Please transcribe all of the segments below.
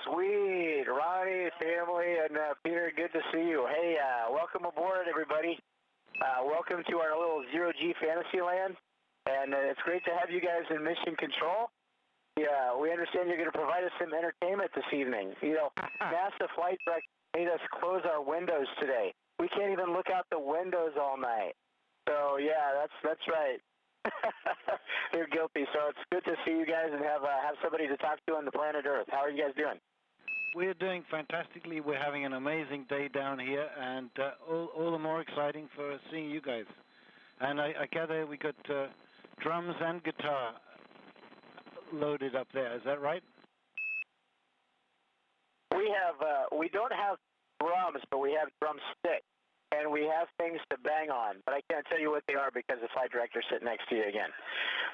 Sweet. Ronnie, family, and Peter, good to see you. Hey, welcome aboard, everybody. Welcome to our little zero-G fantasy land. And it's great to have you guys in mission control. Yeah, we understand you're going to provide us some entertainment this evening. You know, NASA flight director made us close our windows today. We can't even look out the windows all night. So, yeah, that's right. You're guilty. So it's good to see you guys and have somebody to talk to on the planet Earth. How are you guys doing? We're doing fantastically. We're having an amazing day down here, and all the more exciting for seeing you guys. And I gather we got drums and guitar loaded up there. Is that right? We don't have drums, but we have drumsticks, and we have things to bang on. But I can't tell you what they are because the flight director's sitting next to you again.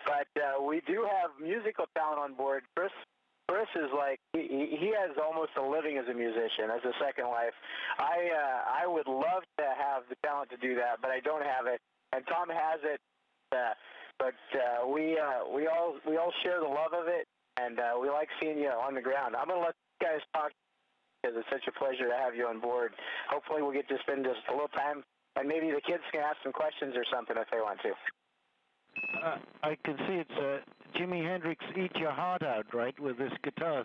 But we do have musical talent on board. Chris is like, he has almost a living as a musician, as a second life. I would love to have the talent to do that, but I don't have it. And Tom has it, but we all share the love of it, and we like seeing you on the ground. I'm going to let you guys talk because it's such a pleasure to have you on board. Hopefully we'll get to spend just a little time, and maybe the kids can ask some questions or something if they want to. I can see it's Jimi Hendrix Eat Your Heart Out, right, with this guitar.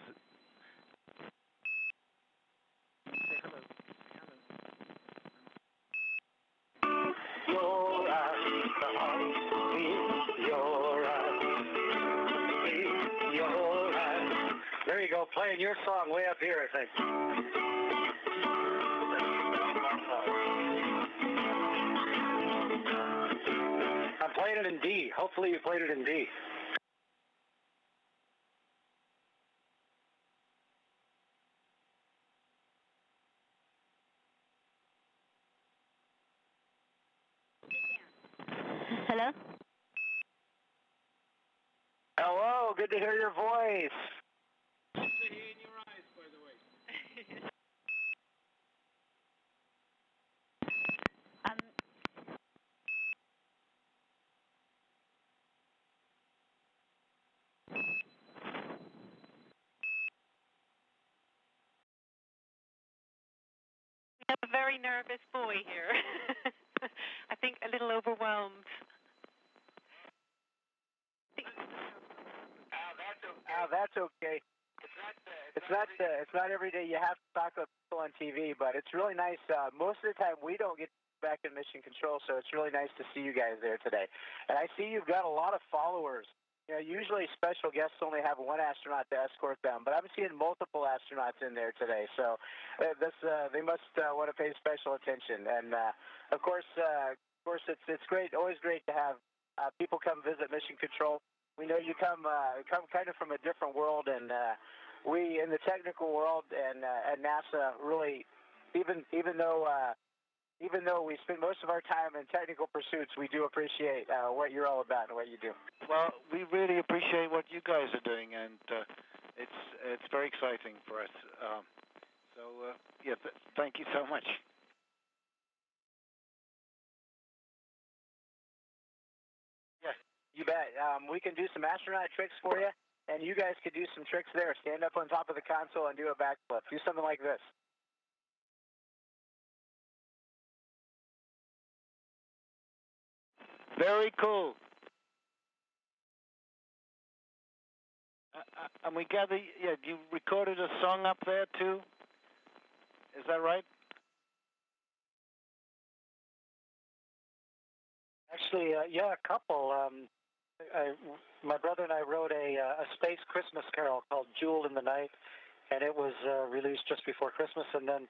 Your eyes. There you go, playing your song way up here, I think. I'm playing it in D. Hopefully you played it in D. Hello? Hello, good to hear your voice. Good to hear in your eyes, by the way. We have a very nervous boy here. I think a little overwhelmed. That's okay. It's not every day you have to talk about people on TV, but it's really nice. Most of the time we don't get back in mission control, so it's really nice to see you guys there today. And I see you've got a lot of followers. You know, usually special guests only have one astronaut to escort them, but I'm seeing multiple astronauts in there today. So they must want to pay special attention. And of course, it's great, always great to have people come visit mission control. We know you come kind of from a different world, and we in the technical world and at NASA really, even though we spend most of our time in technical pursuits, we do appreciate what you're all about and what you do. Well, we really appreciate what you guys are doing, and it's very exciting for us. Thank you so much. Yeah, you bet. We can do some astronaut tricks for you, and you guys could do some tricks there. Stand up on top of the console and do a backflip. Do something like this. Very cool. And we gather, you recorded a song up there too? Is that right? Actually, a couple. My brother and I wrote a space Christmas carol called Jewel in the Night, and it was released just before Christmas. And then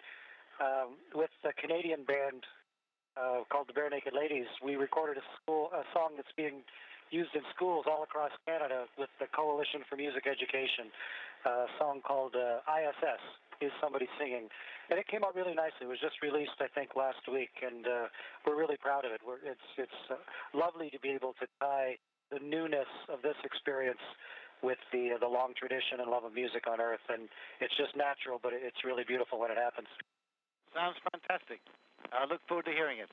with a Canadian band called the Bare Naked Ladies, we recorded a song that's being used in schools all across Canada with the Coalition for Music Education, a song called ISS, Is Somebody Singing? And it came out really nicely. It was just released, I think, last week, and we're really proud of it. It's lovely to be able to tie the newness of this experience with the long tradition and love of music on Earth, and it's just natural, but it's really beautiful when it happens. Sounds fantastic. I look forward to hearing it.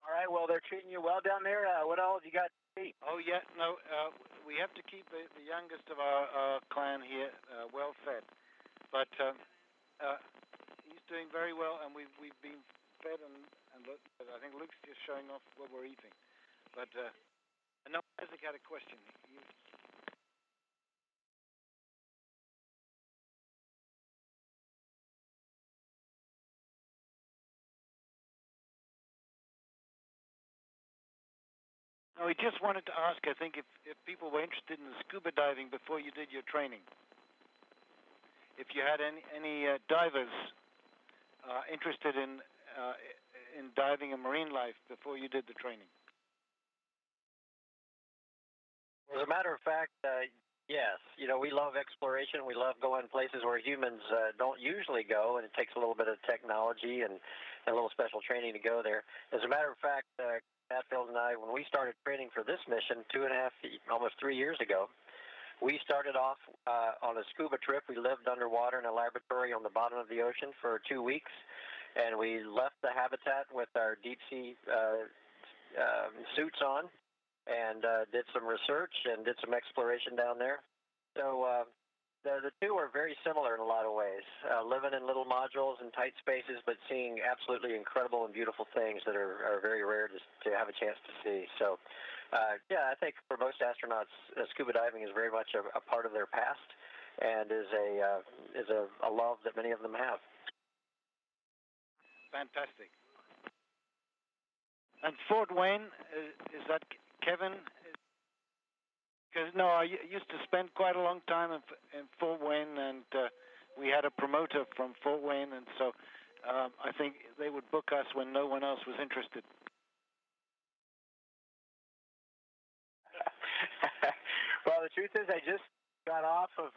All right. Well, they're treating you well down there. What all have you got to see? Oh, yeah. No, we have to keep the youngest of our clan here well fed. But he's doing very well, and we've been fed, and I think Luke's just showing off what we're eating. But no, Isaac had a question. No, he just wanted to ask, I think, if people were interested in the scuba diving before you did your training. If you had any divers interested in diving and marine life before you did the training. As a matter of fact, yes. We love exploration. We love going places where humans don't usually go, and it takes a little bit of technology and a little special training to go there. As a matter of fact, Hadfield and I, when we started training for this mission 2.5, almost 3 years ago, we started off on a scuba trip. We lived underwater in a laboratory on the bottom of the ocean for 2 weeks, and we left the habitat with our deep sea suits on, and did some research and did some exploration down there. So the two are very similar in a lot of ways, living in little modules and tight spaces, but seeing absolutely incredible and beautiful things that are very rare to have a chance to see. So, yeah, I think for most astronauts, scuba diving is very much a part of their past, and is a love that many of them have. Fantastic. And Fort Wayne, is that Kevin? Because no, I used to spend quite a long time in Fort Wayne, and we had a promoter from Fort Wayne, and so I think they would book us when no one else was interested. Well, the truth is, I just got off of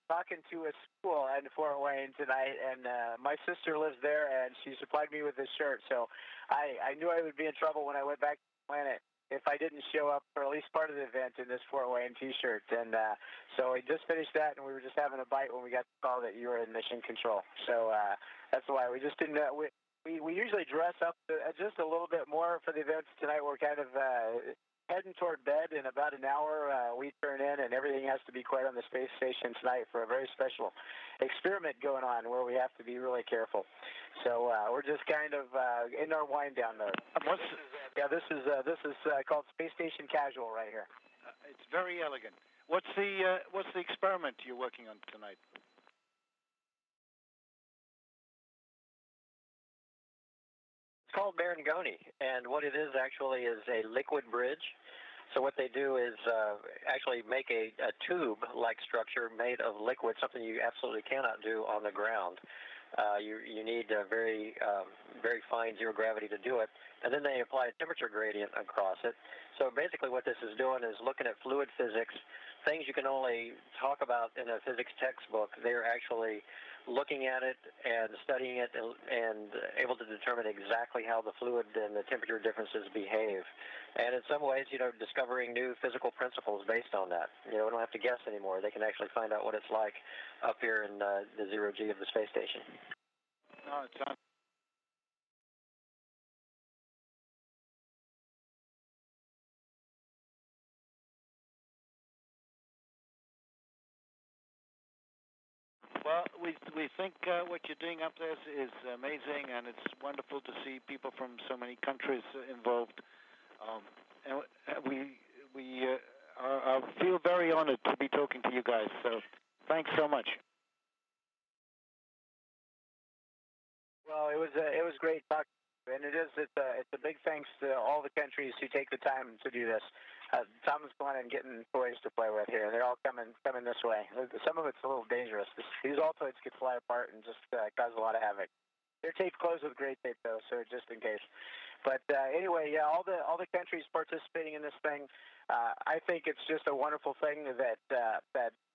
talking to a school in Fort Wayne tonight, and my sister lives there, and she supplied me with this shirt. So I knew I would be in trouble when I went back to the planet if I didn't show up for at least part of the event in this Fort Wayne T-shirt. And so we just finished that, and we were just having a bite when we got the call that you were in mission control. So that's why we just didn't. We usually dress up just a little bit more for the events. Tonight we're kind of heading toward bed. In about an hour, we turn in, and everything has to be quiet on the space station tonight for a very special experiment going on where we have to be really careful. So we're just kind of in our wind down mode. This is called Space Station Casual right here. It's very elegant. What's the experiment you're working on tonight? It's called Marangoni, and what it is actually is a liquid bridge. So what they do is actually make a tube-like structure made of liquid, something you absolutely cannot do on the ground. You need very fine zero gravity to do it, and then they apply a temperature gradient across it. So basically what this is doing is looking at fluid physics, things you can only talk about in a physics textbook. They're actually looking at it and studying it and able to determine exactly how the fluid and the temperature differences behave. And in some ways, discovering new physical principles based on that. We don't have to guess anymore. They can actually find out what it's like up here in the zero G of the space station. No, it sounds. Well, we think what you're doing up there is amazing, and it's wonderful to see people from so many countries involved. And we feel very honored to be talking to you guys. So, thanks so much. Well, it was great talking, and it's a big thanks to all the countries who take the time to do this. Tom's fun and getting toys to play with here. They're all coming this way. Some of it's a little dangerous. These Altoids could fly apart and just cause a lot of havoc. They're taped closed with great tape though, so just in case. But anyway, yeah, all the countries participating in this thing. I think it's just a wonderful thing that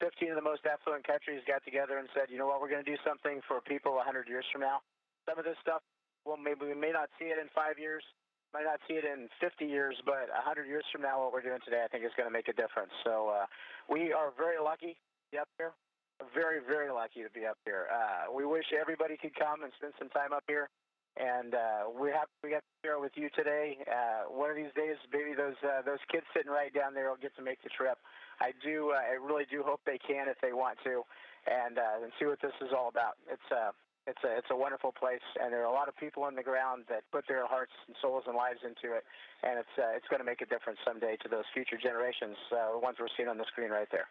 15 of the most affluent countries got together and said, you know what, we're going to do something for people 100 years from now. Some of this stuff, well, maybe we may not see it in 5 years, might not see it in 50 years, but 100 years from now, what we're doing today, I think is going to make a difference. So we are very lucky to be up here. Very, very lucky to be up here. We wish everybody could come and spend some time up here. And we got to share it with you today. One of these days, maybe those kids sitting right down there will get to make the trip. I really do hope they can if they want to, and see what this is all about. It's a wonderful place, and there are a lot of people on the ground that put their hearts and souls and lives into it, and it's going to make a difference someday to those future generations, the ones we're seeing on the screen right there.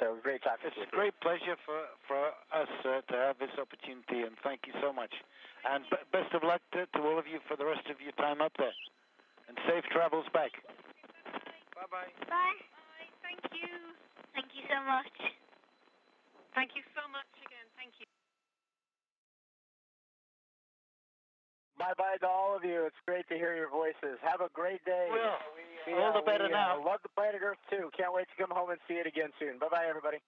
So great talking to you. It's a great pleasure for us to have this opportunity, and thank you so much. And best of luck to all of you for the rest of your time up there, and safe travels back. Bye-bye. Bye. Bye. Thank you. Thank you so much. Thank you so much again. Thank you. Bye-bye to all of you. It's great to hear your voices. Have a great day. Well, all the better now. Love the planet Earth, too. Can't wait to come home and see it again soon. Bye-bye, everybody.